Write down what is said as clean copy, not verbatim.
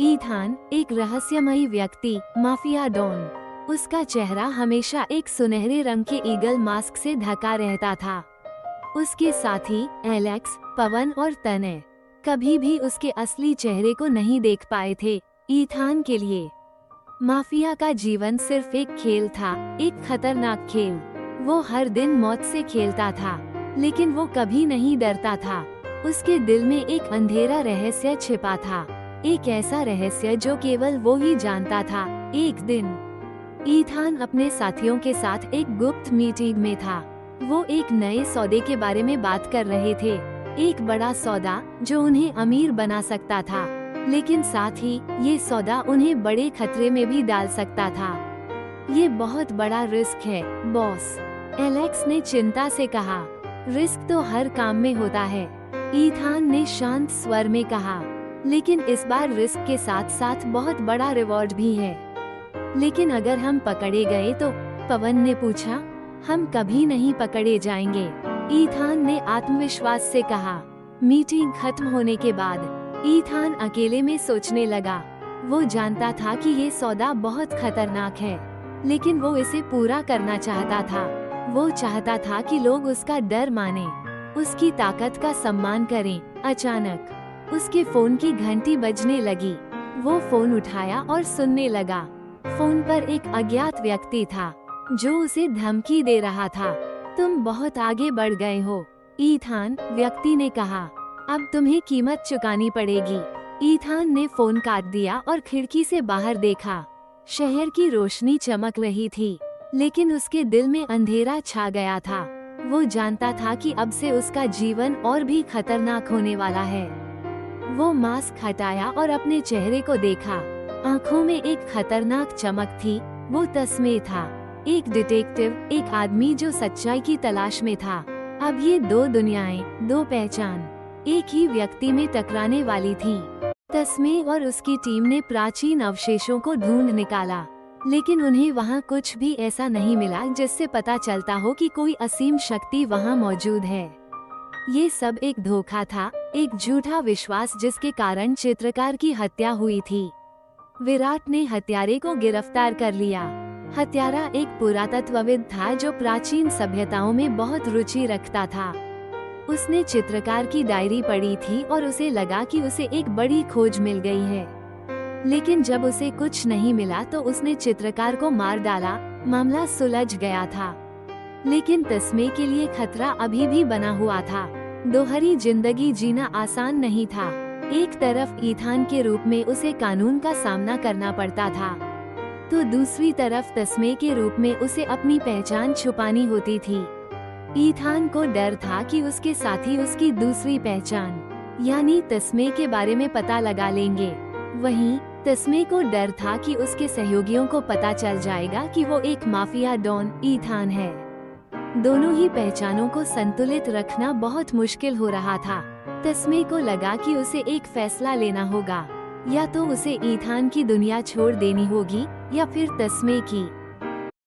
ईथान एक रहस्यमयी व्यक्ति, माफिया डॉन। उसका चेहरा हमेशा एक सुनहरे रंग के ईगल मास्क से ढका रहता था। उसके साथी एलेक्स, पवन और तनय कभी भी उसके असली चेहरे को नहीं देख पाए थे। ईथान के लिए माफिया का जीवन सिर्फ एक खेल था, एक खतरनाक खेल। वो हर दिन मौत से खेलता था, लेकिन वो कभी नहीं डरता था। उसके दिल में एक अंधेरा रहस्य छिपा था, एक ऐसा रहस्य जो केवल वो ही जानता था। एक दिन ईथान अपने साथियों के साथ एक गुप्त मीटिंग में था। वो एक नए सौदे के बारे में बात कर रहे थे, एक बड़ा सौदा जो उन्हें अमीर बना सकता था, लेकिन साथ ही ये सौदा उन्हें बड़े खतरे में भी डाल सकता था। ये बहुत बड़ा रिस्क है बॉस, एलेक्स ने चिंता से कहा। रिस्क तो हर काम में होता है, ईथान ने शांत स्वर में कहा, लेकिन इस बार रिस्क के साथ साथ बहुत बड़ा रिवॉर्ड भी है। लेकिन अगर हम पकड़े गए तो? पवन ने पूछा। हम कभी नहीं पकड़े जाएंगे, ईथान ने आत्मविश्वास से कहा। मीटिंग खत्म होने के बाद ईथान अकेले में सोचने लगा। वो जानता था कि ये सौदा बहुत खतरनाक है, लेकिन वो इसे पूरा करना चाहता था। वो चाहता था कि लोग उसका डर माने, उसकी ताकत का सम्मान करें। अचानक उसके फोन की घंटी बजने लगी। वो फोन उठाया और सुनने लगा। फोन पर एक अज्ञात व्यक्ति था जो उसे धमकी दे रहा था। तुम बहुत आगे बढ़ गए हो, ईथान, व्यक्ति ने कहा। अब तुम्हें कीमत चुकानी पड़ेगी। ईथान ने फोन काट दिया और खिड़की से बाहर देखा। शहर की रोशनी चमक रही थी, लेकिन उसके दिल में अंधेरा छा गया था। वो जानता था कि अब से उसका जीवन और भी खतरनाक होने वाला है। वो मास्क हटाया और अपने चेहरे को देखा। आँखों में एक खतरनाक चमक थी। वो तस्मे था, एक डिटेक्टिव, एक आदमी जो सच्चाई की तलाश में था। अब ये दो दुनियाएं, दो पहचान एक ही व्यक्ति में टकराने वाली थी। तस्मे और उसकी टीम ने प्राचीन अवशेषों को ढूंढ निकाला, लेकिन उन्हें वहाँ कुछ भी ऐसा नहीं मिला जिससे पता चलता हो कि कोई असीम शक्ति वहाँ मौजूद है। ये सब एक धोखा था, एक झूठा विश्वास जिसके कारण चित्रकार की हत्या हुई थी। विराट ने हत्यारे को गिरफ्तार कर लिया। हत्यारा एक पुरातत्वविद था जो प्राचीन सभ्यताओं में बहुत रुचि रखता था। उसने चित्रकार की डायरी पढ़ी थी और उसे लगा कि उसे एक बड़ी खोज मिल गई है। लेकिन जब उसे कुछ नहीं मिला तो उसने चित्रकार को मार डाला। मामला सुलझ गया था, लेकिन तस्मे के लिए खतरा अभी भी बना हुआ था। दोहरी जिंदगी जीना आसान नहीं था। एक तरफ ईथान के रूप में उसे कानून का सामना करना पड़ता था, तो दूसरी तरफ तस्मे के रूप में उसे अपनी पहचान छुपानी होती थी। ईथान को डर था कि उसके साथी उसकी दूसरी पहचान यानी तस्मे के बारे में पता लगा लेंगे। वहीं तस्मे को डर था कि उसके सहयोगियों को पता चल जाएगा कि वो एक माफिया डॉन ईथान है। दोनों ही पहचानों को संतुलित रखना बहुत मुश्किल हो रहा था। तस्मे को लगा कि उसे एक फैसला लेना होगा, या तो उसे ईथान की दुनिया छोड़ देनी होगी या फिर तस्मे की।